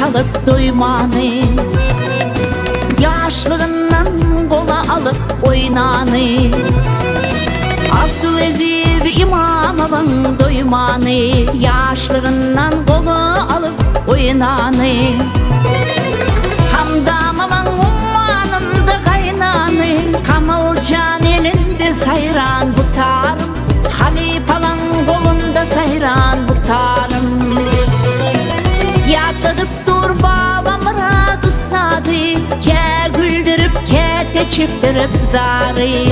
çalıp doymanı, yaşlarından kola alıp oynanı. Abdülaziz İmamoğlu'nun doymanı, yaşlarından kola alıp oynanı. Hamdamamın ummanında kaynanı, Kamalcan elinde sayran bu tarım, Halipalan kolunda sayran bu tarım. Yatırıp dur babamıra tutsadı, ke güldürüp ke teçirtirip zarı.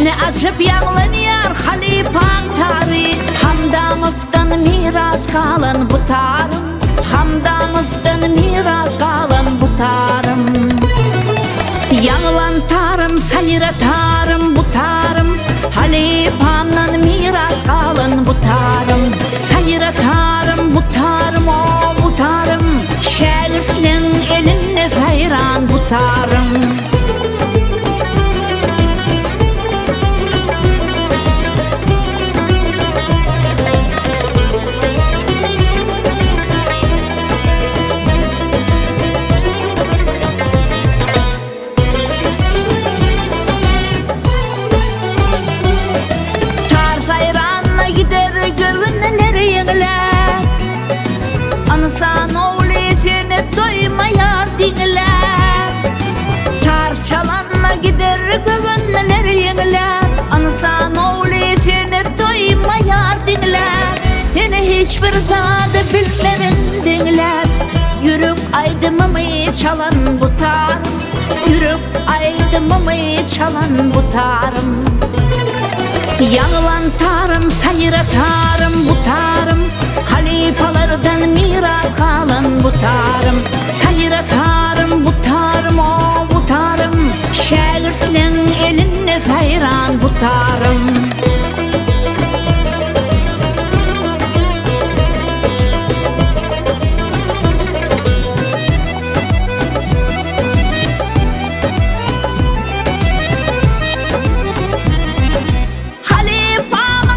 Ne acıp yanlanıyor Halipan tarih, Hamdamov'dan miras kalan bu tarım, Hamdamov'dan miras kalan bu tarım. Yanılan tarım, sayra tarım bu tarım, Halipan'dan miras kalan bu tarım. Sayra tarım bu tarım, o bu tarım, şehirlerin eline sayran bu tarım. Anısan oğlu etine doymayar dinler, Tarçalanla gider gönüller yeniler. Anısan oğlu etine doymayar dinler, yine hiçbir zade bilmerin dinler. Yürük aydımımı çalan bu tarım, yürük aydımımı çalan bu tarım. Yanılan tarım, sayra tarım bu tarım, Halipalardan miras kalan bu tarım. Sayra tarım bu tarım, o bu tarım, şehirlerin eline sayran bu tarım.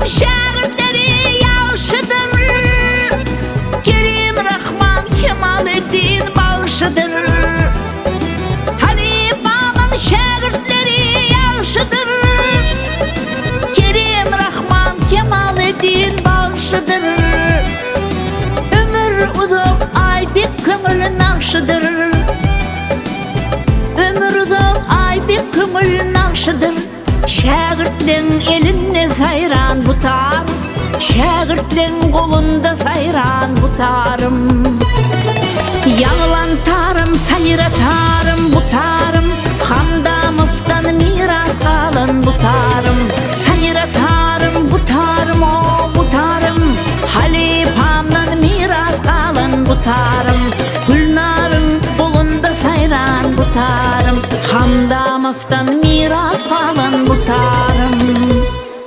Şehirleri yavşıdır, Kerim Rahman Kemalettin bağışıdır. Halifamın şehirleri yavşıdır, Kerim Rahman Kemalettin bağışıdır. Ömür uzak ay bir kömür nakşıdır, ömür uzak ay bir kömür nakşıdır. Şehirlerin eline sayran bu tarım, şehirlerin kolunda sayran bu tarım. Yanılan tarım, sayra tarım bu tarım, Hamdamov'dan miras kalan bu tarım. Sayra tarım bu tarım, o bu tarım, Halipam'dan miras kalan bu tarım. Gülnar'ın kolunda sayran bu tarım, Hamdamov'dan miras kalan bu tarım.